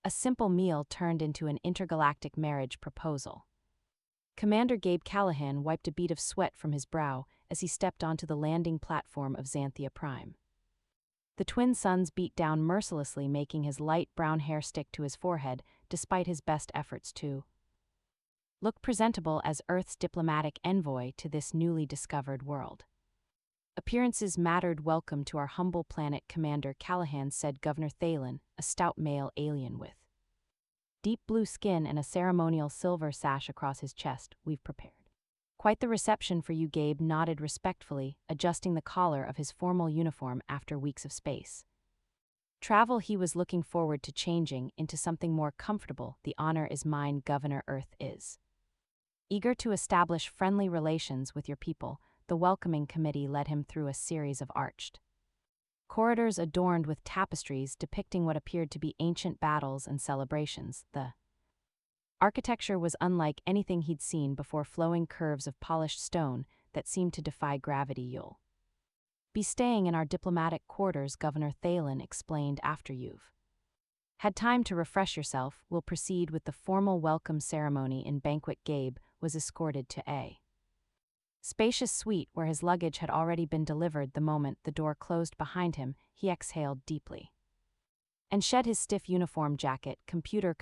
A simple meal turned into an intergalactic marriage proposal. Commander Gabe Callahan wiped a bead of sweat from his brow as he stepped onto the landing platform of Xanthia Prime. The twin suns beat down mercilessly, making his light brown hair stick to his forehead despite his best efforts to look presentable as Earth's diplomatic envoy to this newly discovered world. Appearances mattered. Welcome to our humble planet, Commander Callahan said. Governor Thalen, a stout male alien with deep blue skin and a ceremonial silver sash across his chest, we've prepared quite the reception for you. Gabe nodded respectfully, adjusting the collar of his formal uniform after weeks of space travel. He was looking forward to changing into something more comfortable. The honor is mine, Governor. Earth is eager to establish friendly relations with your people. The welcoming committee led him through a series of arched corridors adorned with tapestries depicting what appeared to be ancient battles and celebrations. The architecture was unlike anything he'd seen before, flowing curves of polished stone that seemed to defy gravity. You'll be staying in our diplomatic quarters, Governor Thalen explained. After you've had time to refresh yourself, we'll proceed with the formal welcome ceremony in banquet. Gabe was escorted to a spacious suite where his luggage had already been delivered. The moment the door closed behind him, he exhaled deeply and shed his stiff uniform jacket. Computer,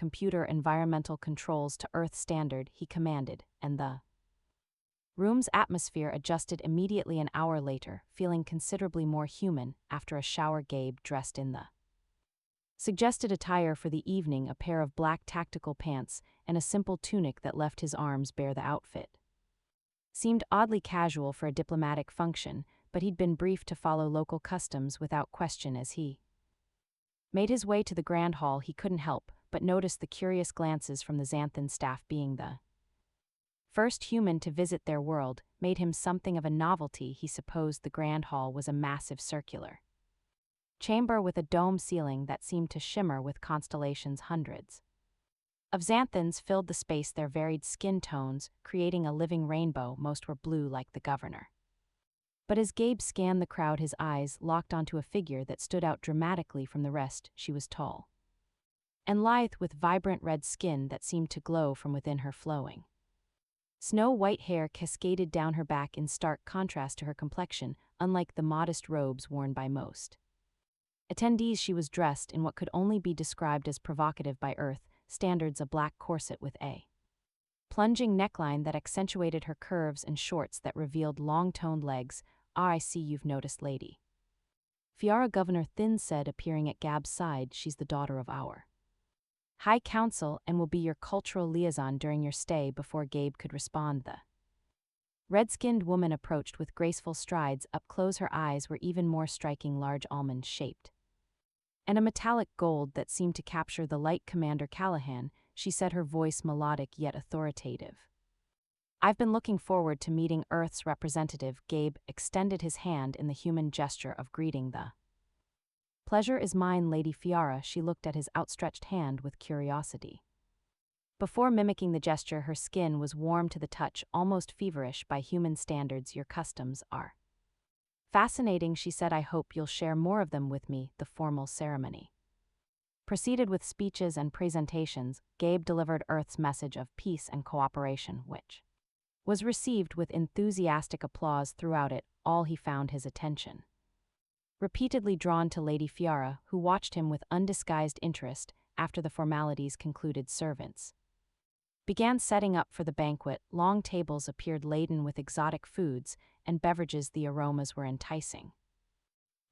environmental controls to Earth standard, he commanded, and the room's atmosphere adjusted immediately. An hour later, feeling considerably more human after a shower, Gabe dressed in the suggested attire for the evening, a pair of black tactical pants and a simple tunic that left his arms bare. The outfit seemed oddly casual for a diplomatic function, but he'd been briefed to follow local customs without question. As he made his way to the grand hall, he couldn't help but notice the curious glances from the Xanthan staff. Being the first human to visit their world made him something of a novelty. He supposed the grand hall was a massive circular chamber with a dome ceiling that seemed to shimmer with constellations. Hundreds of Xanthans filled the space, their varied skin tones creating a living rainbow. Most were blue like the governor. But as Gabe scanned the crowd, his eyes locked onto a figure that stood out dramatically from the rest. She was tall and lithe, with vibrant red skin that seemed to glow from within. Her flowing snow-white hair cascaded down her back in stark contrast to her complexion, unlike the modest robes worn by most attendees. She was dressed in what could only be described as provocative by Earth standards, a black corset with a plunging neckline that accentuated her curves and shorts that revealed long-toned legs. I see you've noticed Lady Fiara, Governor Thin said, appearing at Gab's side. She's the daughter of our High Council and will be your cultural liaison during your stay. Before Gabe could respond, the red-skinned woman approached with graceful strides. Up close, her eyes were even more striking, large almond-shaped and a metallic gold that seemed to capture the light. Commander Callahan, she said, her voice melodic yet authoritative. I've been looking forward to meeting Earth's representative. Gabe extended his hand in the human gesture of greeting. The pleasure is mine, Lady Fiara. She looked at his outstretched hand with curiosity. Before mimicking the gesture, her skin was warm to the touch, almost feverish by human standards. Your customs are fascinating, she said. I hope you'll share more of them with me. The formal ceremony proceeded with speeches and presentations. Gabe delivered Earth's message of peace and cooperation, which was received with enthusiastic applause throughout it all. He found his attention repeatedly drawn to Lady Fiara, who watched him with undisguised interest. After the formalities concluded, servants began setting up for the banquet. Long tables appeared laden with exotic foods and beverages. The aromas were enticing,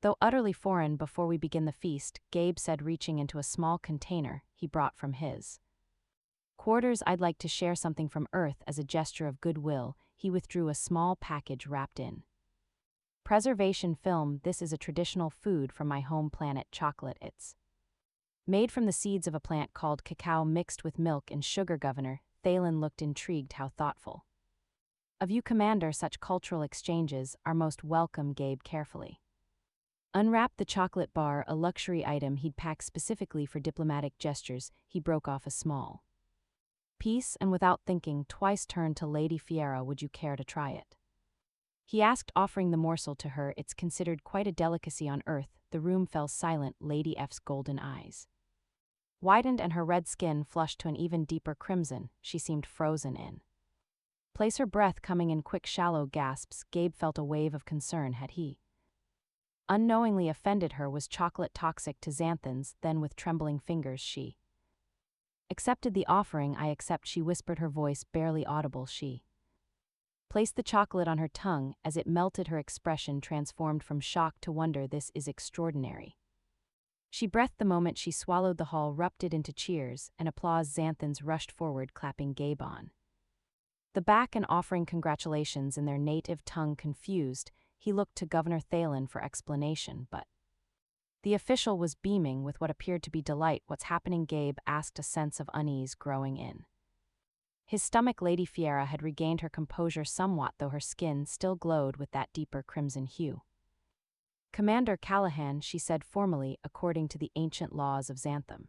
though utterly foreign. Before we begin the feast, Gabe said, reaching into a small container he brought from his quarters, I'd like to share something from Earth. As a gesture of goodwill, he withdrew a small package wrapped in preservation film. This is a traditional food from my home planet, chocolate. It's made from the seeds of a plant called cacao mixed with milk and sugar. Governor Thalen looked intrigued. How thoughtful of you, Commander. Such cultural exchanges are most welcome. Gabe carefully unwrapped the chocolate bar, a luxury item he'd packed specifically for diplomatic gestures. He broke off a small piece and, without thinking twice, turned to Lady Fiara. Would you care to try it? He asked, offering the morsel to her. It's considered quite a delicacy on Earth. The room fell silent. Lady F's golden eyes widened and her red skin flushed to an even deeper crimson. She seemed frozen in place, her breath coming in quick, shallow gasps. Gabe felt a wave of concern. Had he unknowingly offended her? Was chocolate toxic to xanthans? Then with trembling fingers she accepted the offering. I accept, she whispered, her voice barely audible. She placed the chocolate on her tongue. As it melted, her expression transformed from shock to wonder. This is extraordinary, she breathed. The moment she swallowed, the hall erupted into cheers and applause. Xanthans rushed forward, clapping Gabe on the back and offering congratulations in their native tongue. Confused, he looked to Governor Thalen for explanation, but the official was beaming with what appeared to be delight. What's happening? Gabe asked, a sense of unease growing in his stomach. Lady Fiera had regained her composure somewhat, though her skin still glowed with that deeper crimson hue. Commander Callahan, she said formally, according to the ancient laws of Xantham,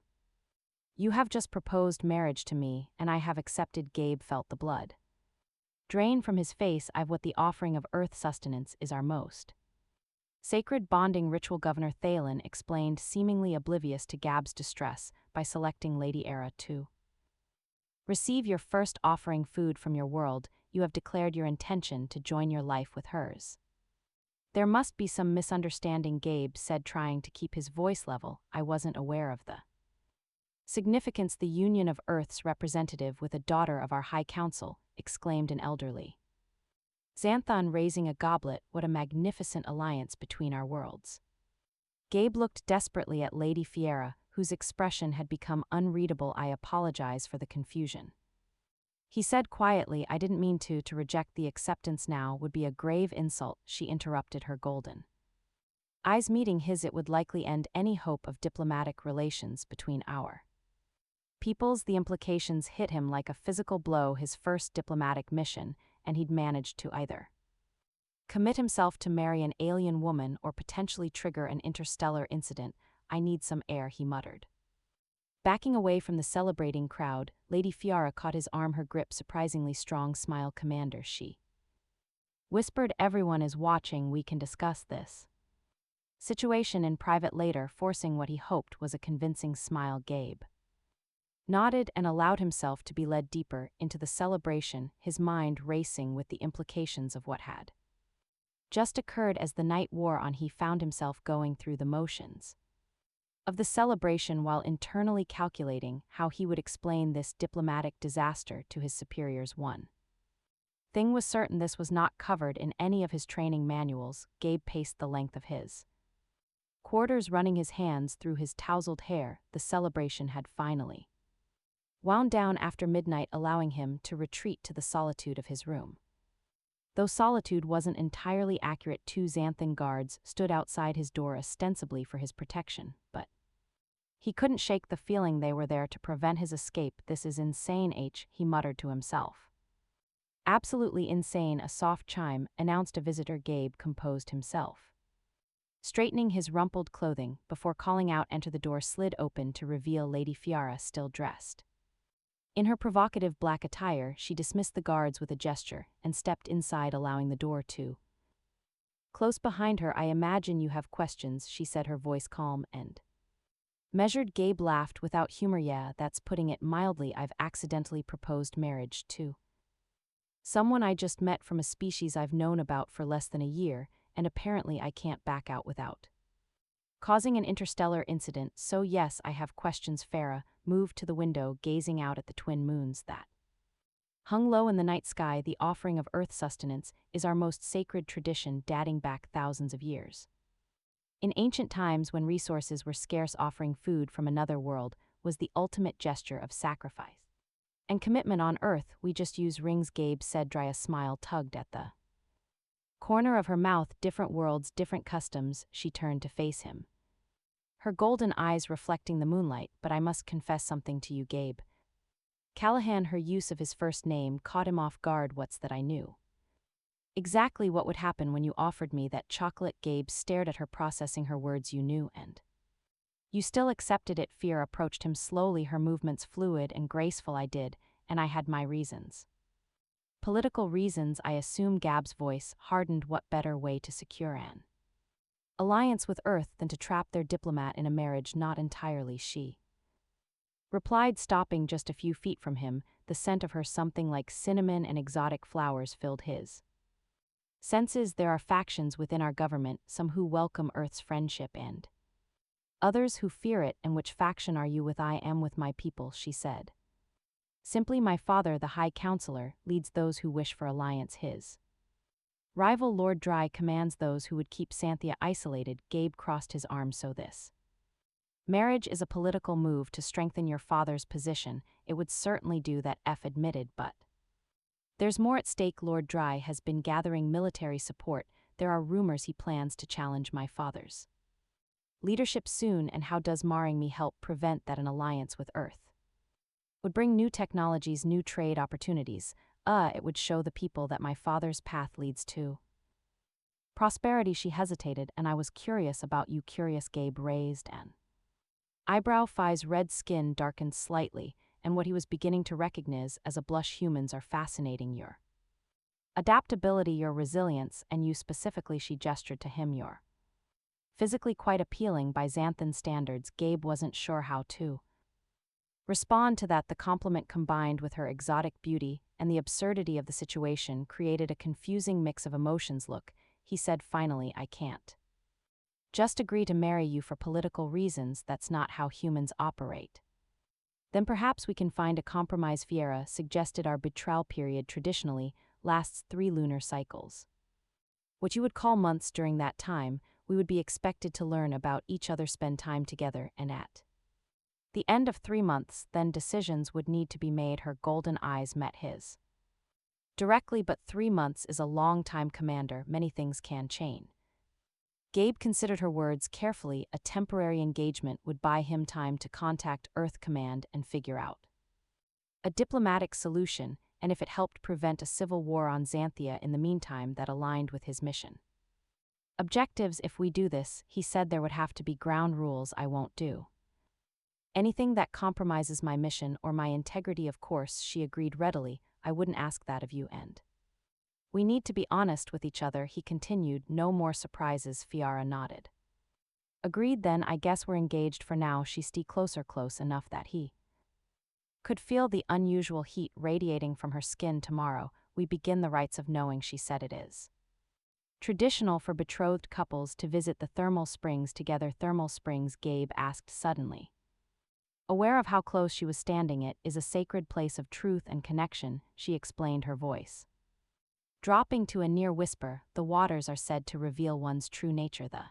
you have just proposed marriage to me, and I have accepted. Gabe felt the blood drain from his face. I've what the offering of earth sustenance is our most sacred bonding ritual, Governor Thalen explained, seemingly oblivious to Gabe's distress, by selecting Lady Era to receive your first offering food from your world. You have declared your intention to join your life with hers. There must be some misunderstanding, Gabe said, trying to keep his voice level. I wasn't aware of the significance. The union of Earth's representative with a daughter of our High Council, exclaimed an elderly xanthan, raising a goblet. What a magnificent alliance between our worlds. Gabe looked desperately at Lady Fiera, whose expression had become unreadable. I apologize for the confusion, he said quietly. I didn't mean to reject the acceptance now would be a grave insult, she interrupted, her golden eyes meeting his. It would likely end any hope of diplomatic relations between our peoples. The implications hit him like a physical blow. His first diplomatic mission, and he'd managed to either commit himself to marry an alien woman or potentially trigger an interstellar incident. I need some air, he muttered. Backing away from the celebrating crowd, Lady Fiera caught his arm, her grip surprisingly strong. Smile, Commander, she whispered. Everyone is watching. We can discuss this situation in private later, forcing what he hoped was a convincing smile. Gabe nodded and allowed himself to be led deeper into the celebration, his mind racing with the implications of what had just occurred. As the night wore on, he found himself going through the motions of the celebration while internally calculating how he would explain this diplomatic disaster to his superiors. One thing was certain, this was not covered in any of his training manuals. Gabe paced the length of his quarters, running his hands through his tousled hair. The celebration had finally wound down after midnight, allowing him to retreat to the solitude of his room. Though solitude wasn't entirely accurate, 2 xanthan guards stood outside his door ostensibly for his protection, but he couldn't shake the feeling they were there to prevent his escape. This is insane, he muttered to himself. Absolutely insane, a soft chime announced a visitor. Gabe composed himself, straightening his rumpled clothing before calling out. Enter. The door slid open to reveal Lady Fiera, still dressed in her provocative black attire. She dismissed the guards with a gesture and stepped inside, allowing the door to close behind her. I imagine you have questions, she said, her voice calm and measured. Gabe laughed without humor. Yeah, that's putting it mildly. I've accidentally proposed marriage to someone I just met from a species I've known about for less than a year, and apparently I can't back out without causing an interstellar incident. So yes, I have questions. Farah moved to the window, gazing out at the twin moons that hung low in the night sky. The offering of earth sustenance is our most sacred tradition, dating back thousands of years. In ancient times, when resources were scarce, offering food from another world was the ultimate gesture of sacrifice and commitment. On Earth, we just use rings, Gabe said dry. A smile tugged at the corner of her mouth. Different worlds, different customs. She turned to face him, her golden eyes reflecting the moonlight. But I must confess something to you, Gabe. Callahan, her use of his first name, caught him off guard. What's that? I knew exactly what would happen when you offered me that chocolate. Gabe stared at her, processing her words. You knew, and you still accepted it. Fear approached him slowly, her movements fluid and graceful. I did, and I had my reasons. Political reasons, I assume. Gab's voice hardened. What better way to secure an alliance with Earth than to trap their diplomat in a marriage? Not entirely, she replied, stopping just a few feet from him. The scent of her, something like cinnamon and exotic flowers, filled his senses. There are factions within our government, some who welcome Earth's friendship and others who fear it. And which faction are you with? I am with my people, she said. Simply, my father, the High Counselor, leads those who wish for alliance. His rival Lord Dry commands those who would keep Xanthia isolated. Gabe crossed his arms. So this marriage is a political move to strengthen your father's position. It would certainly do that, F admitted, but there's more at stake. Lord Dry has been gathering military support. There are rumors he plans to challenge my father's leadership soon. And how does marrying me help prevent that? An alliance with Earth would bring new technologies, new trade opportunities. It would show the people that my father's path leads to prosperity. She hesitated. And I was curious about you. Curious? Gabe raised an eyebrow. Phi's red skin darkened slightly, and what he was beginning to recognize as a blush. Humans are fascinating. Your adaptability, your resilience, and you specifically, she gestured to him, you're physically quite appealing by Xanthan standards. Gabe wasn't sure how to respond to that. The compliment, combined with her exotic beauty and the absurdity of the situation, created a confusing mix of emotions. Look, he said finally, I can't just agree to marry you for political reasons. That's not how humans operate. Then perhaps we can find a compromise. Fiera suggested our betrothal period traditionally lasts 3 lunar cycles, what you would call months. During that time, we would be expected to learn about each other, spend time together, and at the end of 3 months, then decisions would need to be made. Her golden eyes met his directly. But 3 months is a long time, Commander. Many things can change. Gabe considered her words carefully. A temporary engagement would buy him time to contact Earth Command and figure out a diplomatic solution, and if it helped prevent a civil war on Xanthia in the meantime, that aligned with his mission objectives. If we do this, he said, there would have to be ground rules. I won't do anything that compromises my mission or my integrity. Of course, she agreed readily. I wouldn't ask that of you, and we need to be honest with each other, he continued. No more surprises. Fiara nodded. Agreed. Then I guess we're engaged for now. She stepped closer, close enough that he could feel the unusual heat radiating from her skin. Tomorrow, we begin the rites of knowing, she said. It is traditional for betrothed couples to visit the thermal springs together. Thermal springs? Gabe asked suddenly, aware of how close she was standing. It is a sacred place of truth and connection, she explained, her voice dropping to a near whisper. The waters are said to reveal one's true nature. The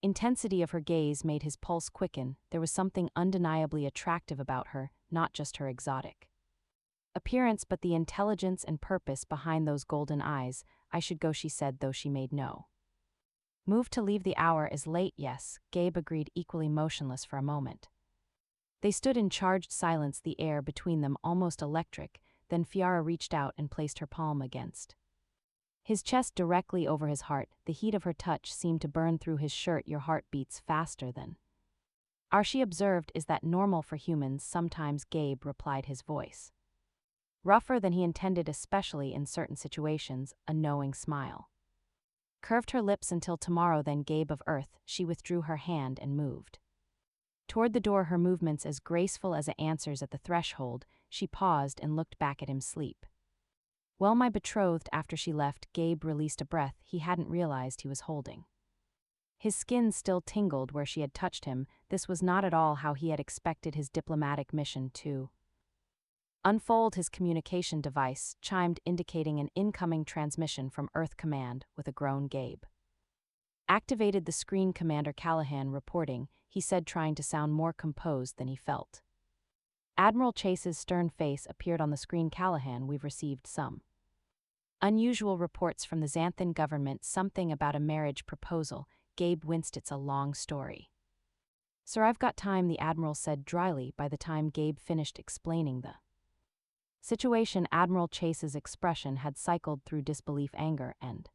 intensity of her gaze made his pulse quicken. There was something undeniably attractive about her, not just her exotic appearance, but the intelligence and purpose behind those golden eyes. I should go, she said, though she made no move to leave. The hour is late. Yes, Gabe agreed, equally motionless for a moment. They stood in charged silence, the air between them almost electric. Then Fiara reached out and placed her palm against his chest, directly over his heart. The heat of her touch seemed to burn through his shirt. Your heart beats faster than ours, she observed. Is that normal for humans? Sometimes, Gabe replied, his voice rougher than he intended, especially in certain situations. A knowing smile curved her lips. Until tomorrow, then. Gabe of Earth. She withdrew her hand and moved toward the door, her movements as graceful as a answer's. At the threshold, she paused and looked back at him. Sleep well, my betrothed? After she left, Gabe released a breath. He hadn't realized he was holding his skin still tingled where she had touched him. This was not at all how he had expected his diplomatic mission to unfold. His communication device chimed, indicating an incoming transmission from Earth Command. With a groan, Gabe activated the screen. Commander Callahan reporting, he said, trying to sound more composed than he felt. Admiral Chase's stern face appeared on the screen. Callahan, we've received some unusual reports from the Xanthan government, something about a marriage proposal. Gabe winced. It's a long story, sir. I've got time, the Admiral said dryly. By the time Gabe finished explaining the situation, Admiral Chase's expression had cycled through disbelief, anger, and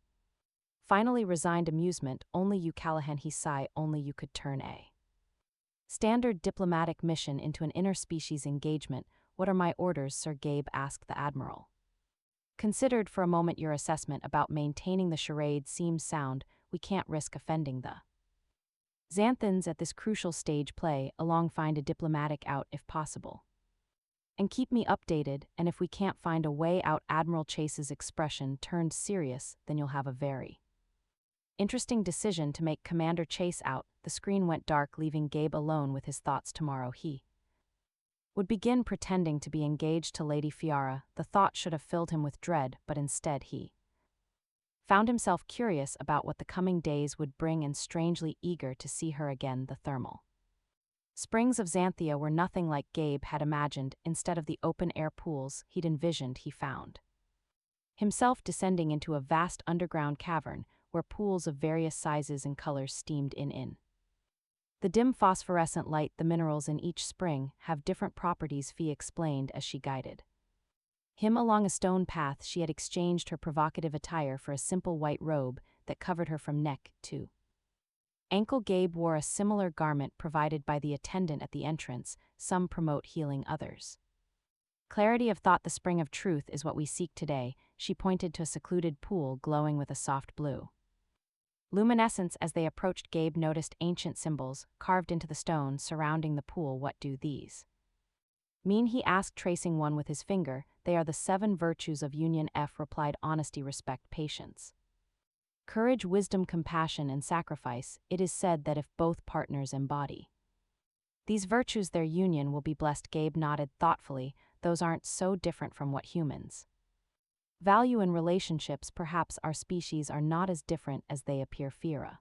finally resigned amusement. Only you, Callahan, he sighed. Only you could turn a standard diplomatic mission into an interspecies engagement. What are my orders, sir? Gabe asked the Admiral. Considered for a moment. Your assessment about maintaining the charade seems sound. We can't risk offending the Xanthans at this crucial stage play along find a diplomatic out if possible. And keep me updated, and if we can't find a way out. Admiral Chase's expression turned serious, then you'll have a very interesting decision to make. Commander Chase out. The screen went dark, leaving Gabe alone with his thoughts. Tomorrow he would begin pretending to be engaged to Lady Fiara. The thought should have filled him with dread, but instead he found himself curious about what the coming days would bring and strangely eager to see her again. The thermal springs of Xanthia were nothing like Gabe had imagined. Instead of the open-air pools he'd envisioned, he found himself descending into a vast underground cavern where pools of various sizes and colors steamed in. The dim phosphorescent light, the minerals in each spring, have different properties, Fee explained as she guided him along a stone path. She had exchanged her provocative attire for a simple white robe that covered her from neck to ankle. Gabe wore a similar garment provided by the attendant at the entrance. Some promote healing, others clarity of thought. The spring of truth is what we seek today. She pointed to a secluded pool glowing with a soft blue luminescence. As they approached, Gabe noticed ancient symbols carved into the stone surrounding the pool. What do these mean? He asked, tracing one with his finger. They are the 7 virtues of union. F replied, honesty, respect, patience, courage, wisdom, compassion, and sacrifice. It is said that if both partners embody these virtues, their union will be blessed. Gabe nodded thoughtfully. Those aren't so different from what humans value in relationships. Perhaps our species are not as different as they appear, Fiora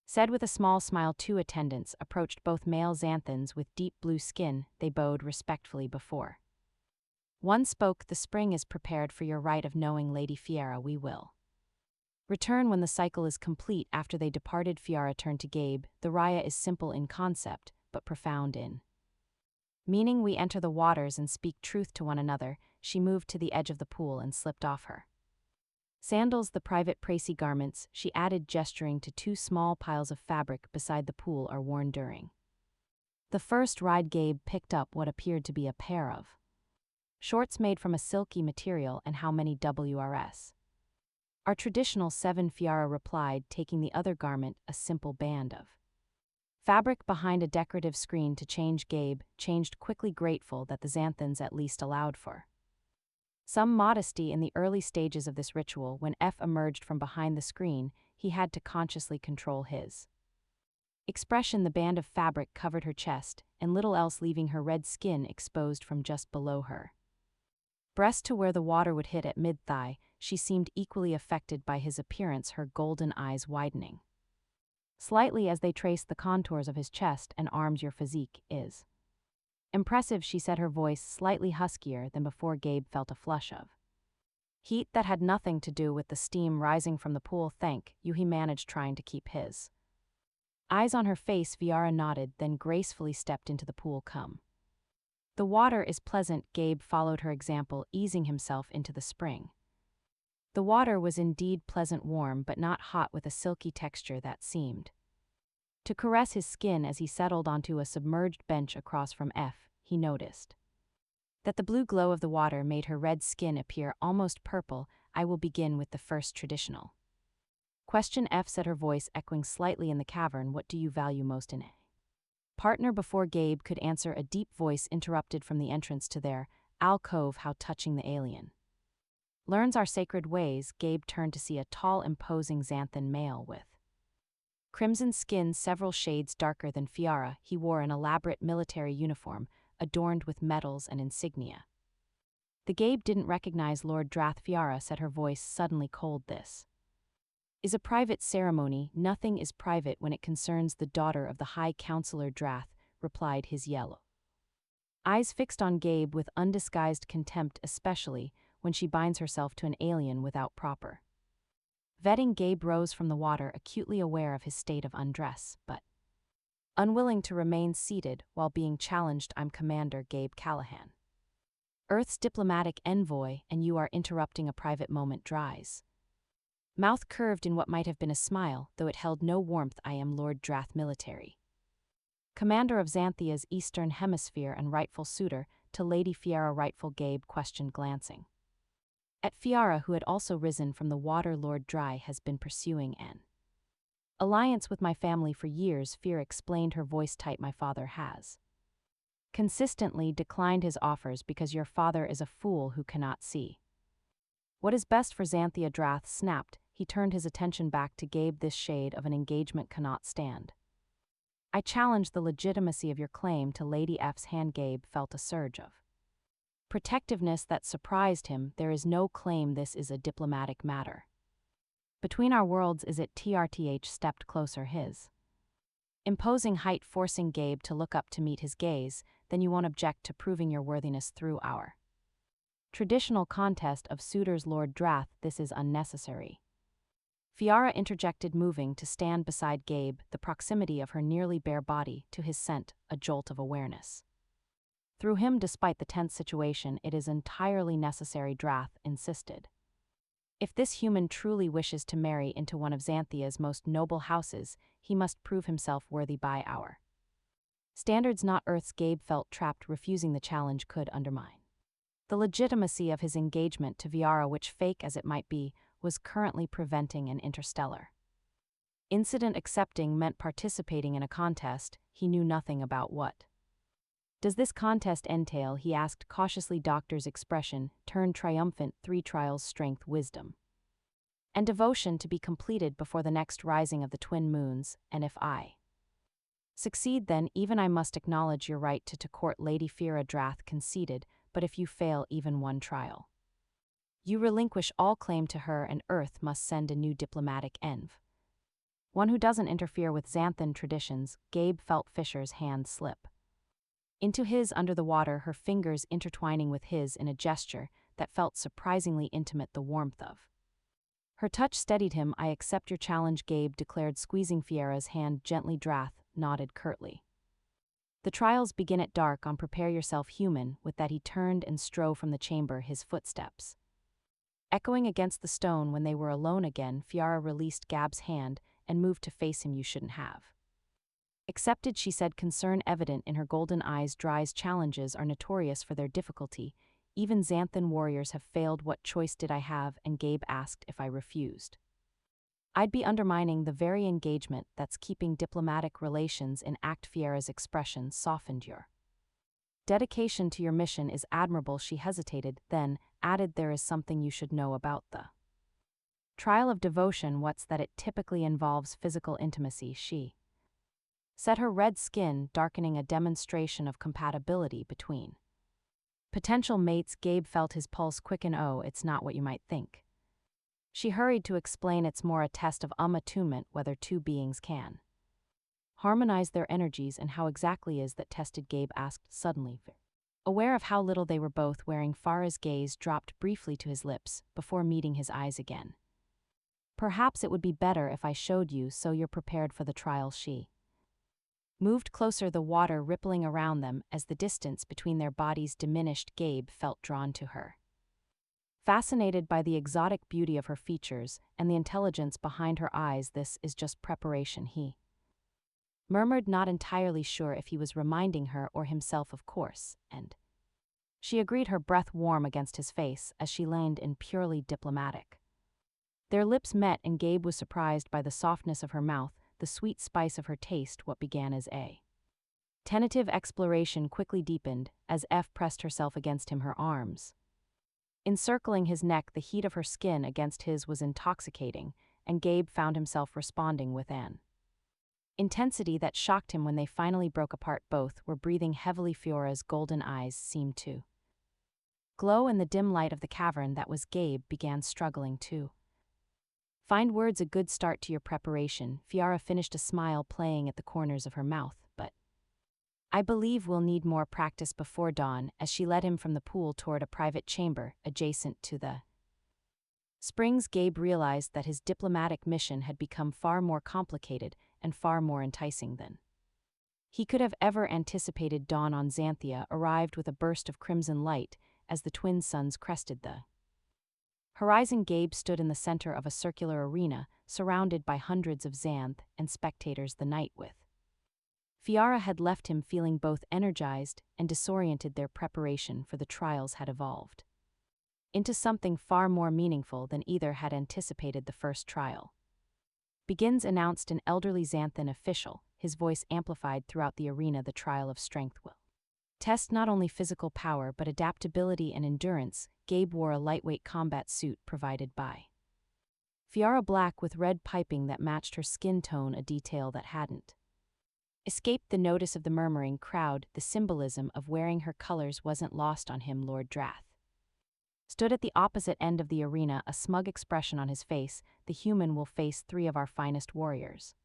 said with a small smile. 2 attendants approached, both male Xanthans with deep blue skin. They bowed respectfully before one spoke. The spring is prepared for your right of knowing, Lady Fiara. We will return when the cycle is complete. After they departed, Fiara turned to Gabe. The Raya is simple in concept, but profound in meaning. We enter the waters and speak truth to one another. She moved to the edge of the pool and slipped off her sandals, the private précis garments, she added, gesturing to 2 small piles of fabric beside the pool, are worn during the first ride. Gabe picked up what appeared to be a pair of shorts made from a silky material. And how many WRS? Our traditional 7, Fiara replied, taking the other garment, a simple band of fabric behind a decorative screen to change. Gabe changed quickly, grateful that the Xanthans at least allowed for some modesty in the early stages of this ritual. When F emerged from behind the screen, he had to consciously control his expression. The band of fabric covered her chest and little else, leaving her red skin exposed from just below her breast to where the water would hit at mid-thigh. She seemed equally affected by his appearance, her golden eyes widening slightly as they traced the contours of his chest and arms. Your physique is impressive, she said, her voice slightly huskier than before. Gabe felt a flush of heat that had nothing to do with the steam rising from the pool. Thank you, he managed, trying to keep his eyes on her face. Fiara nodded, then gracefully stepped into the pool. Come. The water is pleasant. Gabe followed her example, easing himself into the spring. The water was indeed pleasant, warm but not hot, with a silky texture that seemed to caress his skin. As he settled onto a submerged bench across from F, he noticed that the blue glow of the water made her red skin appear almost purple. I will begin with the first traditional question, F said, her voice echoing slightly in the cavern. What do you value most in a partner? Before Gabe could answer, a deep voice interrupted from the entrance to their alcove. How touching the alien learns our sacred ways. Gabe turned to see a tall, imposing Xanthan male with crimson skin several shades darker than Fiara. He wore an elaborate military uniform, adorned with medals and insignia. The Gabe didn't recognize Lord Drath. Fiara said, her voice suddenly cold. This is a private ceremony. Nothing is private when it concerns the daughter of the High Counselor Drath, replied, his yellow eyes fixed on Gabe with undisguised contempt, especially when she binds herself to an alien without proper vetting. Gabe rose from the water, acutely aware of his state of undress, but unwilling to remain seated while being challenged. I'm Commander Gabe Callahan, Earth's diplomatic envoy, and you are interrupting a private moment. Dry's mouth curved in what might have been a smile, though it held no warmth. I am Lord Drath, military commander of Xanthia's eastern hemisphere and rightful suitor to Lady Fiara. Rightful? Gabe questioned, glancing at Fiara, who had also risen from the water. Lord Dry has been pursuing an Alliance with my family for years, Fear explained, her voice tight. My father has consistently declined his offers because your father is a fool who cannot see what is best for Xanthia. Drath snapped. He turned his attention back to Gabe. This shade of an engagement cannot stand. I challenge the legitimacy of your claim to Lady F's hand. Gabe felt a surge of protectiveness that surprised him. There is no claim. This is a diplomatic matter. Between our worlds, is it? Trth stepped closer, his imposing height forcing Gabe to look up to meet his gaze. Then you won't object to proving your worthiness through our traditional contest of suitors. Lord Drath, this is unnecessary. Fiara interjected, moving to stand beside Gabe, the proximity of her nearly bare body to his sent a jolt of awareness. Through him, despite the tense situation, it is entirely necessary, Drath insisted. If this human truly wishes to marry into one of Xanthia's most noble houses, he must prove himself worthy by our standards, not Earth's. Gabe felt trapped. Refusing the challenge could undermine the legitimacy of his engagement to Viara, which, fake as it might be, was currently preventing an interstellar incident. Accepting meant participating in a contest he knew nothing about. What does this contest entail? He asked cautiously. Doctor's expression turned triumphant. 3 trials: strength, wisdom, and devotion, to be completed before the next rising of the twin moons. And if I succeed, then even I must acknowledge your right to court Lady Fira. Drath conceded. But if you fail even one trial, you relinquish all claim to her, and Earth must send a new diplomatic env, one who doesn't interfere with Xanthan traditions. Gabe felt Fisher's hand slip into his under the water, her fingers intertwining with his in a gesture that felt surprisingly intimate. The warmth of her touch steadied him. I accept your challenge, Gabe declared, squeezing Fiera's hand gently. Drath nodded curtly. The trials begin at dark. On prepare yourself, human. With that, he turned and strode from the chamber, his footsteps echoing against the stone. When they were alone again, Fiara released Gab's hand and moved to face him. You shouldn't have accepted, she said, concern evident in her golden eyes. Dry's challenges are notorious for their difficulty. Even Xanthan warriors have failed. What choice did I have? And Gabe asked, if I refused, I'd be undermining the very engagement that's keeping diplomatic relations in act. Fiera's expression softened. Your dedication to your mission is admirable. She hesitated, then added, there is something you should know about the trial of devotion. What's that? It typically involves physical intimacy. She said, her red skin darkening, a demonstration of compatibility between potential mates. Gabe felt his pulse quicken. Oh, it's not what you might think. She hurried to explain, it's more a test of attunement, whether two beings can harmonize their energies. And how exactly is that tested? Gabe asked suddenly, aware of how little they were both wearing. Farah's gaze dropped briefly to his lips before meeting his eyes again. Perhaps it would be better if I showed you, so you're prepared for the trial. She moved closer, the water rippling around them as the distance between their bodies diminished. Gabe felt drawn to her, fascinated by the exotic beauty of her features and the intelligence behind her eyes. This is just preparation, he murmured, not entirely sure if he was reminding her or himself. Of course, and she agreed, her breath warm against his face as she leaned in, purely diplomatic. Their lips met, and Gabe was surprised by the softness of her mouth, the sweet spice of her taste. What began as a tentative exploration quickly deepened as F pressed herself against him, her arms encircling his neck. The heat of her skin against his was intoxicating, and Gabe found himself responding with an intensity that shocked him. When they finally broke apart, both were breathing heavily. Fiora's golden eyes seemed to glow in the dim light of the cavern that was. Gabe began struggling to find words. A good start to your preparation, Fiara finished, a smile playing at the corners of her mouth, but I believe we'll need more practice before dawn. As she led him from the pool toward a private chamber adjacent to the springs, Gabe realized that his diplomatic mission had become far more complicated and far more enticing than he could have ever anticipated. Dawn on Xanthia arrived with a burst of crimson light as the twin suns crested the horizon. Gabe stood in the center of a circular arena, surrounded by hundreds of Xanth and spectators. The night with Fiara had left him feeling both energized and disoriented. Their preparation for the trials had evolved into something far more meaningful than either had anticipated. The first trial Begins, announced an elderly Xanthan official, his voice amplified throughout the arena. The trial of strength will test not only physical power but adaptability and endurance. Gabe wore a lightweight combat suit provided by Fiara, black with red piping that matched her skin tone, a detail that hadn't escaped the notice of the murmuring crowd. The symbolism of wearing her colors wasn't lost on him. Lord Drath stood at the opposite end of the arena, a smug expression on his face. The human will face 3 of our finest warriors.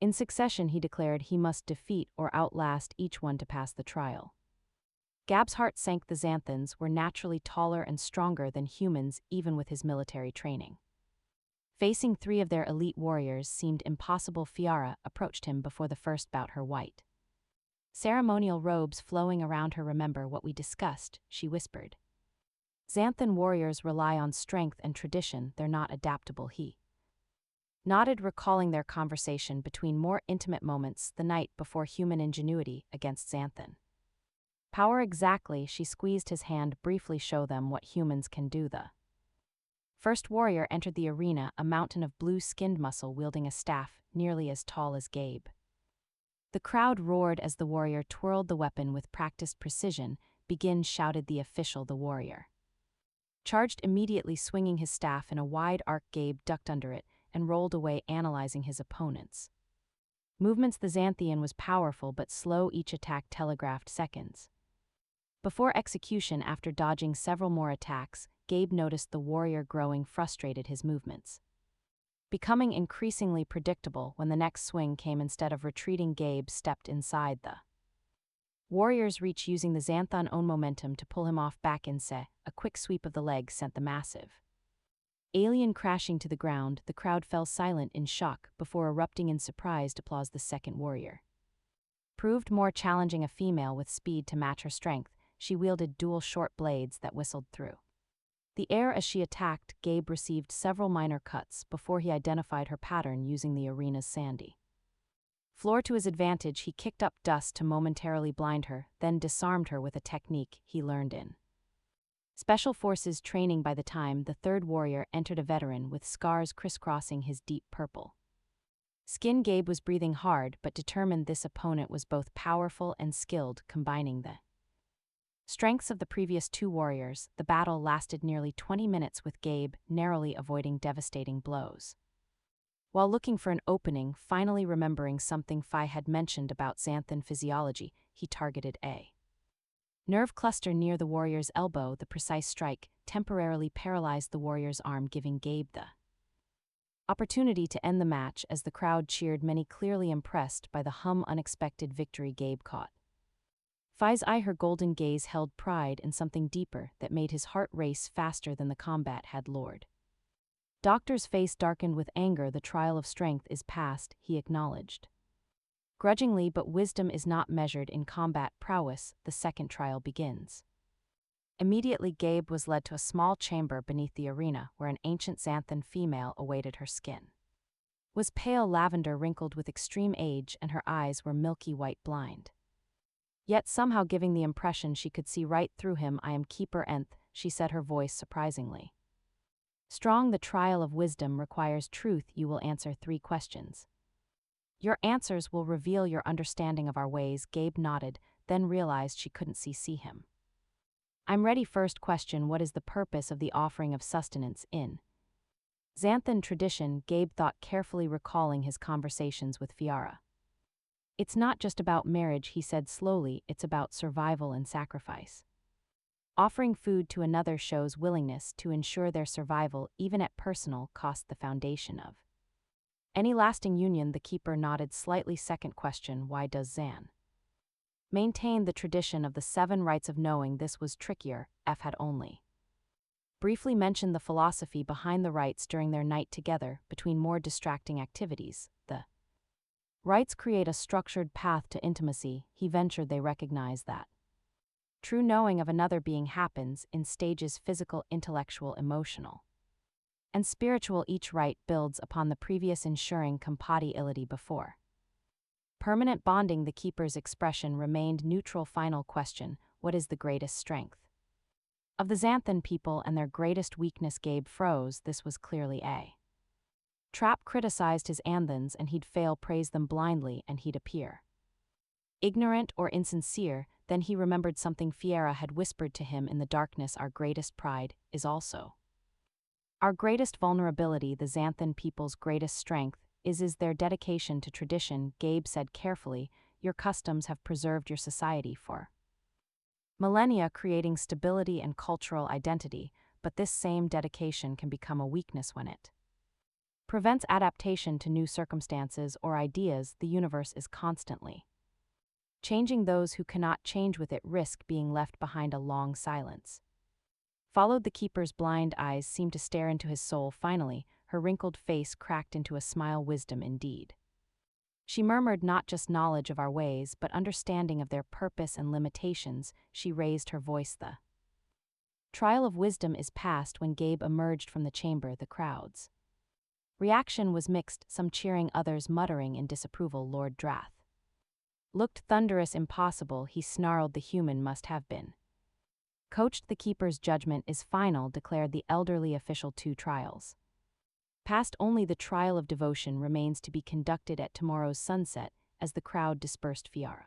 In succession, he declared, he must defeat or outlast each one to pass the trial. Gab's heart sank. The Xanthans were naturally taller and stronger than humans, even with his military training. Facing 3 of their elite warriors seemed impossible. Fiara approached him before the first bout, her white ceremonial robes flowing around her. Remember what we discussed, she whispered. Xanthan warriors rely on strength and tradition, they're not adaptable. He nodded, recalling their conversation between more intimate moments the night before. Human ingenuity against Xanthan power. Exactly, she squeezed his hand. Briefly show them what humans can do. The first warrior entered the arena, a mountain of blue-skinned muscle wielding a staff nearly as tall as Gabe. The crowd roared as the warrior twirled the weapon with practiced precision. Begin, shouted the official. The warrior charged immediately, swinging his staff in a wide arc. Gabe ducked under it and rolled away, analyzing his opponent's movements. The Xanthian was powerful but slow, each attack telegraphed seconds before execution. After dodging several more attacks, Gabe noticed the warrior growing frustrated, his movements becoming increasingly predictable. When the next swing came, instead of retreating, Gabe stepped inside the warrior's reach, using the Xanthan's own momentum to pull him off. Back in se, a quick sweep of the leg sent the massive alien crashing to the ground. The crowd fell silent in shock before erupting in surprised applause. The second warrior proved more challenging, a female with speed to match her strength. She wielded dual short blades that whistled through the air as she attacked. Gabe received several minor cuts before he identified her pattern, using the arena's sandy floor to his advantage. He kicked up dust to momentarily blind her, then disarmed her with a technique he learned in Special Forces training. By the time the third warrior entered, a veteran with scars crisscrossing his deep purple skin, Gabe was breathing hard but determined. This opponent was both powerful and skilled, combining the strengths of the previous 2 warriors. The battle lasted nearly 20 minutes, with Gabe narrowly avoiding devastating blows. While looking for an opening, finally remembering something Phi had mentioned about Xanthan physiology, he targeted a nerve cluster near the warrior's elbow. The precise strike temporarily paralyzed the warrior's arm, giving Gabe the opportunity to end the match. As the crowd cheered, many clearly impressed by the unexpected victory Gabe caught Phi's eye, her golden gaze held pride in something deeper that made his heart race faster than the combat had. Lord Doctor's face darkened with anger. The trial of strength is past, he acknowledged grudgingly, but wisdom is not measured in combat prowess. The second trial begins. Immediately, Gabe was led to a small chamber beneath the arena, where an ancient Xanthan female awaited. Her skin was pale lavender, wrinkled with extreme age, and her eyes were milky white, blind, yet somehow giving the impression she could see right through him. I am Keeper Nth, she said, her voice surprisingly strong. The trial of wisdom requires truth. You will answer 3 questions. Your answers will reveal your understanding of our ways. Gabe nodded, then realized she couldn't see him. I'm ready. First question, what is the purpose of the offering of sustenance in Xanthan tradition? Gabe thought, carefully recalling his conversations with Fiara. It's not just about marriage, he said slowly, it's about survival and sacrifice. Offering food to another shows willingness to ensure their survival, even at personal cost. The foundation of any lasting union. The keeper nodded slightly. Second question, why does Xan maintain the tradition of the 7 rights of knowing? This was trickier. F had only briefly mentioned the philosophy behind the rights during their night together. Between more distracting activities, the rights create a structured path to intimacy. He ventured they recognize that true knowing of another being happens in stages: physical, intellectual, emotional, and spiritual. Each right builds upon the previous, ensuring compatibility before permanent bonding. The keeper's expression remained neutral. Final question, what is the greatest strength of the Xanthan people and their greatest weakness? Gabe froze. This was clearly a Trap criticized his anthons and he'd fail praise them blindly and he'd appear ignorant or insincere. Then he remembered something Fiera had whispered to him in the darkness: our greatest pride is also our greatest vulnerability. The Xanthan people's greatest strength is their dedication to tradition, Gabe said carefully. Your customs have preserved your society for millennia, creating stability and cultural identity, but this same dedication can become a weakness when it prevents adaptation to new circumstances or ideas. The universe is constantly changing. Those who cannot change with it risk being left behind. A long silence followed. The keeper's blind eyes seemed to stare into his soul. Finally, her wrinkled face cracked into a smile. Wisdom indeed, she murmured, not just knowledge of our ways, but understanding of their purpose and limitations. She raised her voice. The trial of wisdom is past. When Gabe emerged from the chamber, the crowd's reaction was mixed, some cheering, others muttering in disapproval. Lord Drath looked thunderous. Impossible, he snarled. The human must have been coached. The keeper's judgment is final, declared the elderly official. 2 trials past, only the trial of devotion remains to be conducted at tomorrow's sunset. As the crowd dispersed, Fiara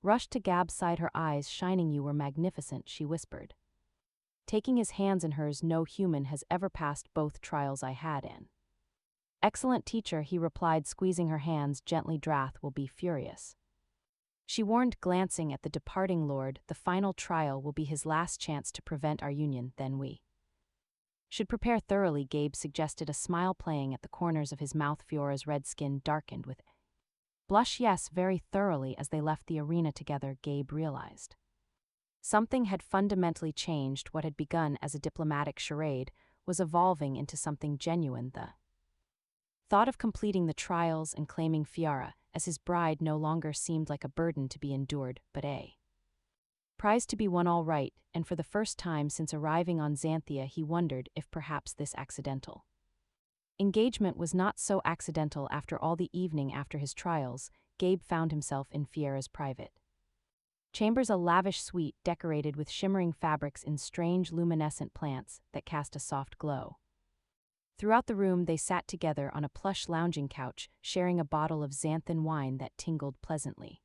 rushed to Gab's side, her eyes shining. You were magnificent, she whispered, taking his hands in hers. No human has ever passed both trials I had an excellent teacher, he replied, squeezing her hands gently. Drath will be furious, she warned, glancing at the departing lord. The final trial will be his last chance to prevent our union. Then we should prepare thoroughly, Gabe suggested, a smile playing at the corners of his mouth. Fiora's red skin darkened with blush. Yes, very thoroughly. As they left the arena together, Gabe realized something had fundamentally changed. What had begun as a diplomatic charade was evolving into something genuine. The thought of completing the trials and claiming Fiara as his bride no longer seemed like a burden to be endured, but a prize to be won. All right, and for the first time since arriving on Xanthia, he wondered if perhaps this accidental engagement was not so accidental after all. The evening after his trials, Gabe found himself in Fiera's private chambers, a lavish suite decorated with shimmering fabrics in strange luminescent plants that cast a soft glow. Throughout the room they sat together on a plush lounging couch, sharing a bottle of xanthan wine that tingled pleasantly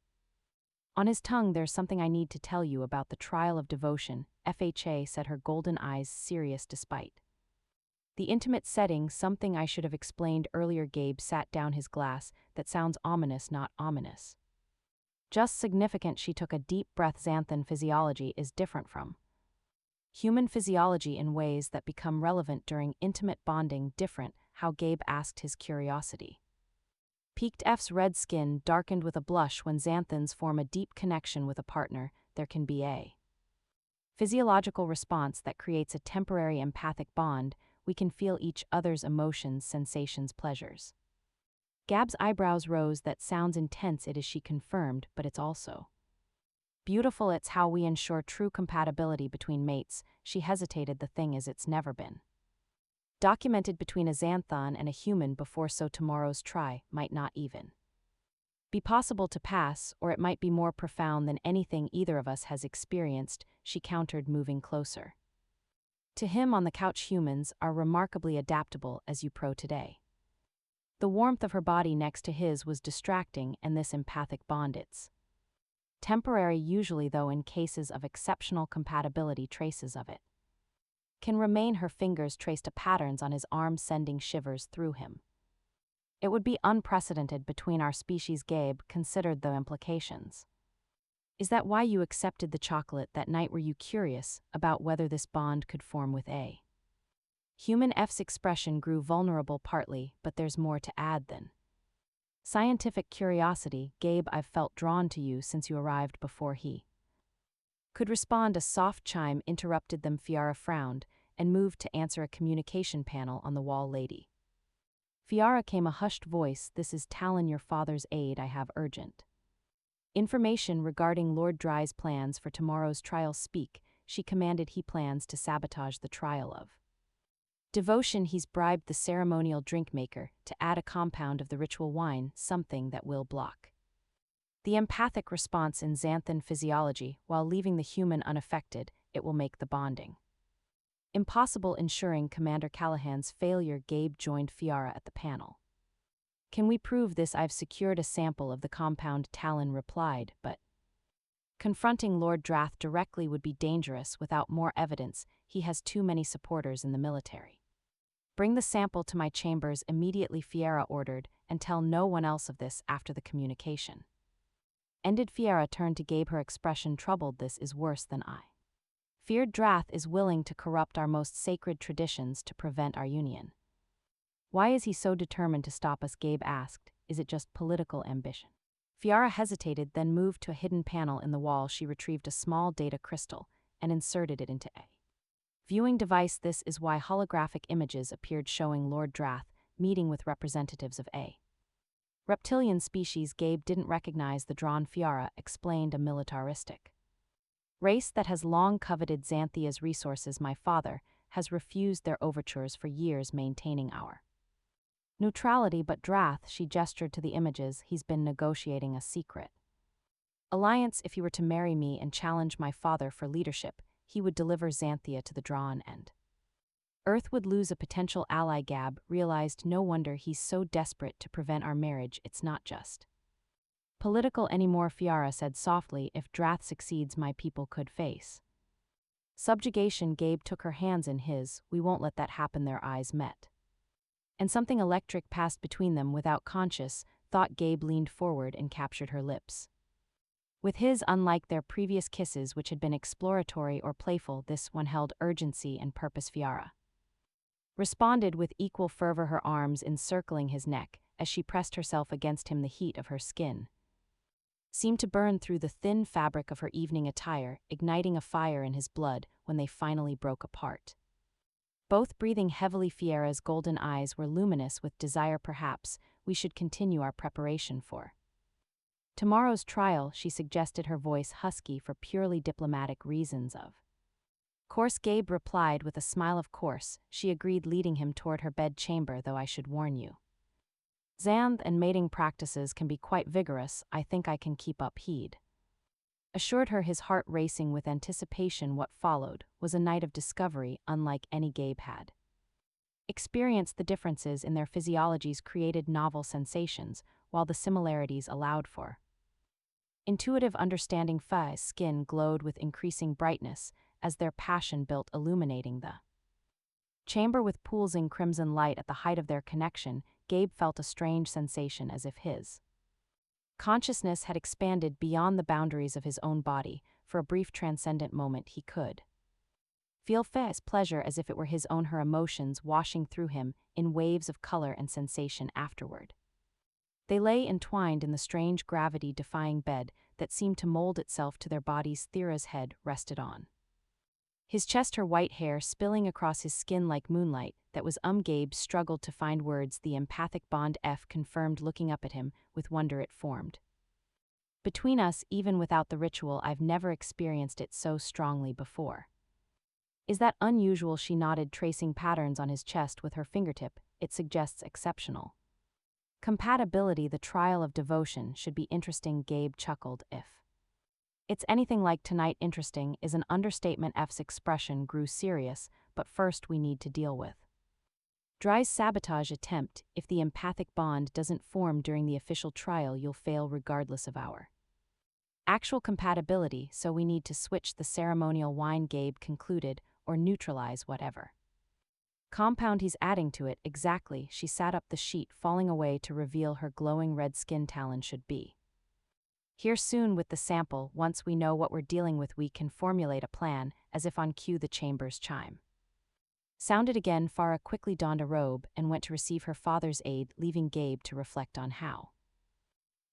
on his tongue. There's something I need to tell you about the trial of devotion, FHA said, her golden eyes serious despite the intimate setting. Something I should have explained earlier. Gabe sat down his glass. That sounds ominous. Not ominous, just significant. She took a deep breath. Xanthan physiology is different from human physiology in ways that become relevant during intimate bonding. Different? How? Gabe asked, his curiosity piqued. F's red skin darkened with a blush. When xanthans form a deep connection with a partner, there can be a physiological response that creates a temporary empathic bond. We can feel each other's emotions, sensations, pleasures. Gab's eyebrows rose. That sounds intense. It is, she confirmed, but it's also beautiful. It's how we ensure true compatibility between mates. She hesitated. The thing is, it's never been documented between a xanthan and a human before, so tomorrow's try might not even be possible to pass, or it might be more profound than anything either of us has experienced, she countered, moving closer to him on the couch. Humans are remarkably adaptable, as you pro today. The warmth of her body next to his was distracting, and this empathic bond, it's temporary usually, though in cases of exceptional compatibility traces of it can remain. Her fingers traced patterns on his arm, sending shivers through him. It would be unprecedented between our species, Gabe considered the implications. Is that why you accepted the chocolate that night? Were you curious about whether this bond could form with a human? F's expression grew vulnerable. Partly, but there's more to add than scientific curiosity. Gabe, I've felt drawn to you since you arrived. Before he could respond, a soft chime interrupted them. Fiara frowned and moved to answer a communication panel on the wall. Lady Fiara, came a hushed voice. This is Talon, your father's aide. I have urgent information regarding Lord Dry's plans for tomorrow's trial. Speak, she commanded. He plans to sabotage the trial of devotion. He's bribed the ceremonial drink maker to add a compound of the ritual wine, something that will block the empathic response in xanthan physiology while leaving the human unaffected. It will make the bonding Impossible. Ensuring Commander Callahan's failure, Gabe joined Fiara at the panel. Can we prove this? I've secured a sample of the compound, Talon replied, but confronting Lord Drath directly would be dangerous without more evidence. He has too many supporters in the military. Bring the sample to my chambers immediately, Fiara ordered, and tell no one else of this after the communication ended. Fiara turned to Gabe, her expression troubled. This is worse than I feared. Drath is willing to corrupt our most sacred traditions to prevent our union. Why is he so determined to stop us? Gabe asked. Is it just political ambition? Fiara hesitated, then moved to a hidden panel in the wall. She retrieved a small data crystal and inserted it into a viewing device. This is why holographic images appeared showing Lord Drath meeting with representatives of a reptilian species Gabe didn't recognize. The drawn Fiara explained, a militaristic race that has long coveted Xanthia's resources. My father has refused their overtures for years, maintaining our neutrality. But Drath, she gestured to the images, he's been negotiating a secret alliance. If he were to marry me and challenge my father for leadership, he would deliver Xanthia to the drawn, and Earth would lose a potential ally. Gab realized, no wonder he's so desperate to prevent our marriage. It's not just political anymore, Fiara said softly. If Drath succeeds, my people could face subjugation. Gabe took her hands in his. We won't let that happen. Their eyes met, and something electric passed between them without conscious thought. Gabe leaned forward and captured her lips with his. Unlike their previous kisses, which had been exploratory or playful, this one held urgency and purpose. Fiara responded with equal fervor, her arms encircling his neck. As she pressed herself against him, the heat of her skin seemed to burn through the thin fabric of her evening attire, igniting a fire in his blood. When they finally broke apart, both breathing heavily, Fiara's golden eyes were luminous with desire. Perhaps we should continue our preparation for tomorrow's trial, she suggested, her voice husky for purely diplomatic reasons. Of course, Gabe replied with a smile. Of course, she agreed, leading him toward her bed chamber. Though I should warn you, Xanth and mating practices can be quite vigorous. I think I can keep up, he'd assured her, his heart racing with anticipation. What followed was a night of discovery unlike any Gabe had experienced. The differences in their physiologies created novel sensations, while the similarities allowed for intuitive understanding. Fi's skin glowed with increasing brightness as their passion built, illuminating the chamber with pools in crimson light. At the height of their connection, Gabe felt a strange sensation, as if his consciousness had expanded beyond the boundaries of his own body. For a brief transcendent moment, he could feel Fi's pleasure as if it were his own, her emotions washing through him in waves of color and sensation. Afterward, they lay entwined in the strange gravity-defying bed that seemed to mold itself to their bodies. Thera's head rested on his chest, her white hair spilling across his skin like moonlight. That was Gabe struggled to find words. The empathic bond, F confirmed, looking up at him with wonder. It formed between us even without the ritual. I've never experienced it so strongly before. Is that unusual? She nodded, tracing patterns on his chest with her fingertip. It suggests exceptional compatibility. The trial of devotion should be interesting, Gabe chuckled. If it's anything like tonight, interesting is an understatement. F's expression grew serious. But first we need to deal with Dry's sabotage attempt. If the empathic bond doesn't form during the official trial, you'll fail regardless of our actual compatibility, so we need to switch the ceremonial wine, Gabe concluded, or neutralize whatever compound he's adding to it. Exactly. She sat up, the sheet falling away to reveal her glowing red skin. Talon should be here soon with the sample. Once we know what we're dealing with, we can formulate a plan. As if on cue, the chamber's chime sounded again. Farah quickly donned a robe and went to receive her father's aid, leaving Gabe to reflect on how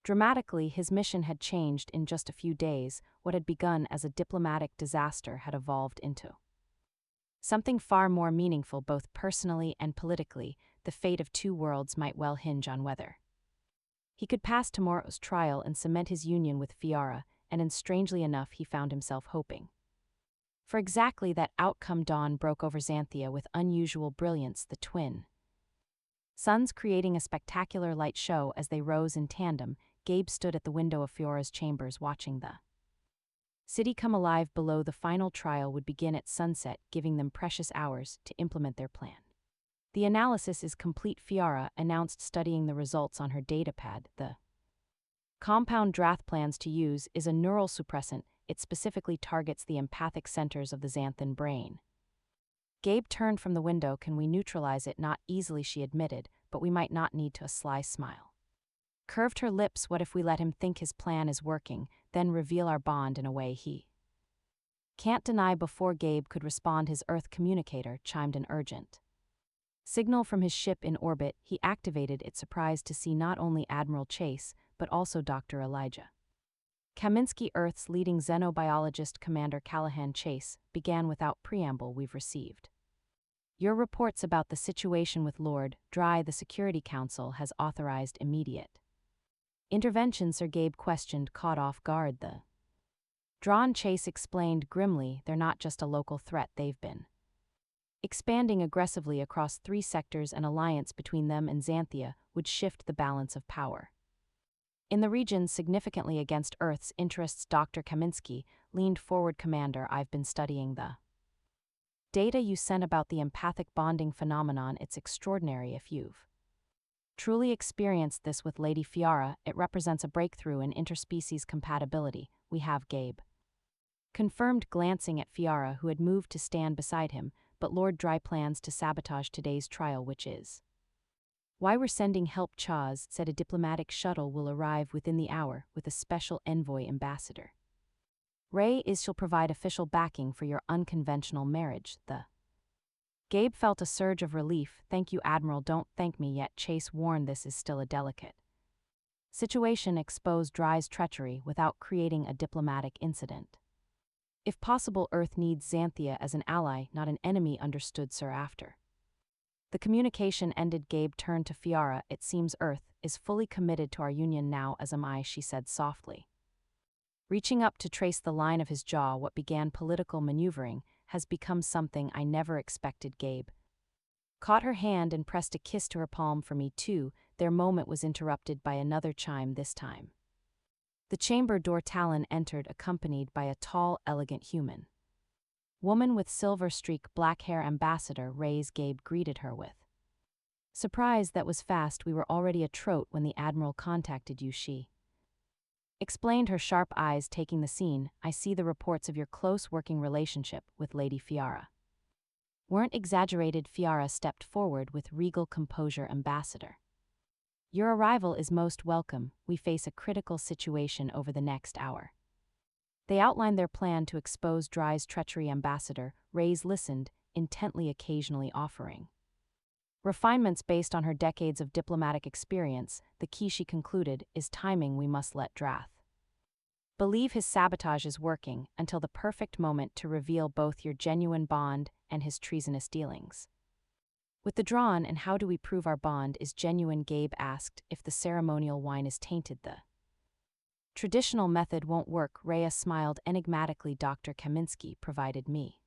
dramatically his mission had changed in just a few days. What had begun as a diplomatic disaster had evolved into something far more meaningful, both personally and politically. The fate of two worlds might well hinge on whether he could pass tomorrow's trial and cement his union with Fiara, and strangely enough, he found himself hoping for exactly that outcome. Dawn broke over Xanthia with unusual brilliance, the twin suns creating a spectacular light show as they rose in tandem. Gabe stood at the window of Fiora's chambers, watching the City come alive below. The final trial would begin at sunset, giving them precious hours to implement their plan. The analysis is complete. Fiara announced, studying the results on her datapad. The compound Drath plans to use is a neural suppressant. It specifically targets the empathic centers of the xanthan brain. Gabe turned from the window. Can we neutralize it? Not easily, she admitted, but we might not need to. A sly smile curved her lips. What if we let him think his plan is working, then reveal our bond in a way he can't deny? Before Gabe could respond, his Earth communicator chimed an urgent signal from his ship in orbit. He activated it, surprised to see not only Admiral Chase, but also Dr. Elijah Kaminsky. Earth's leading xenobiologist, Commander Callahan. Chase began without preamble. We've received your reports about the situation with Lord Dry. The Security Council has authorized immediate intervention, Sir. Gabe questioned, caught off guard. The drawn Chase explained grimly, they're not just a local threat, they've been expanding aggressively across 3 sectors. An alliance between them and Xanthia would shift the balance of power in the region significantly against Earth's interests. Dr. Kaminsky leaned forward. Commander, I've been studying the data you sent about the empathic bonding phenomenon. It's extraordinary. If you've truly experienced this with Lady Fiara, it represents a breakthrough in interspecies compatibility. We have, Gabe confirmed, glancing at Fiara, who had moved to stand beside him. But Lord Dry plans to sabotage today's trial, which is why we're sending help. Chaz said a diplomatic shuttle will arrive within the hour with a special envoy ambassador. Ray she'll provide official backing for your unconventional marriage. The Gabe felt a surge of relief. Thank you, Admiral. Don't thank me yet, Chase warned. This is still a delicate situation. Expose Dry's treachery without creating a diplomatic incident. If possible, Earth needs Xanthia as an ally, not an enemy. Understood, sir. After the communication ended, Gabe turned to Fiara. It seems Earth is fully committed to our union now, as am I, she said softly, reaching up to trace the line of his jaw. What began political maneuvering has become something I never expected. Gabe caught her hand and pressed a kiss to her palm. For me too. Their moment was interrupted by another chime. This time the chamber door. Talon entered, accompanied by a tall, elegant human woman with silver streak black hair. Ambassador Ray's. Gabe greeted her with surprise. That was fast. We were already a trot when the Admiral contacted you, she explained, her sharp eyes taking the scene. I see the reports of your close working relationship with Lady Fiara weren't exaggerated. Fiara stepped forward with regal composure. Ambassador, your arrival is most welcome. We face a critical situation over the next hour. They outlined their plan to expose Dry's treachery. Ambassador Ray's listened intently, occasionally offering refinements based on her decades of diplomatic experience. The key, she concluded, is timing. We must let Drath believe his sabotage is working until the perfect moment to reveal both your genuine bond and his treasonous dealings with the Drawn. And how do we prove our bond is genuine? Gabe asked. If the ceremonial wine is tainted, the traditional method won't work. Rhea smiled enigmatically. Dr. Kaminsky provided me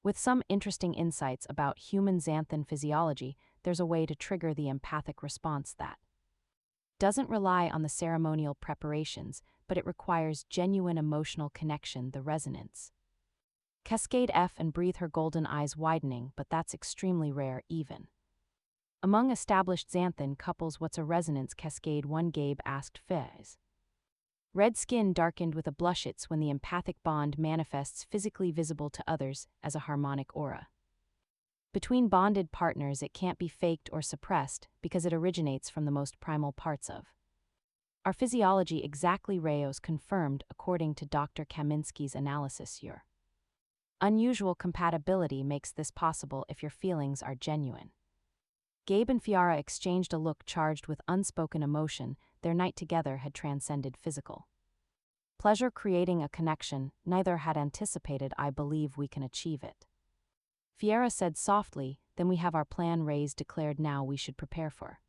with some interesting insights about human xanthan physiology. There's a way to trigger the empathic response that doesn't rely on the ceremonial preparations, but it requires genuine emotional connection. The resonance cascade F and breathe, her golden eyes widening. But that's extremely rare, even among established xanthan couples. What's a resonance cascade? One. Gabe asked. Fez red skin darkened with a blush. It's when the empathic bond manifests physically, visible to others as a harmonic aura between bonded partners. It can't be faked or suppressed because it originates from the most primal parts of our physiology. Exactly, Rayos confirmed. According to Dr. Kaminsky's analysis, your unusual compatibility makes this possible if your feelings are genuine. Gabe and Fiara exchanged a look charged with unspoken emotion. Their night together had transcended physical pleasure, creating a connection neither had anticipated. I believe we can achieve it, Fiara said softly. Then we have our plan. Ray's declared. Now we should prepare for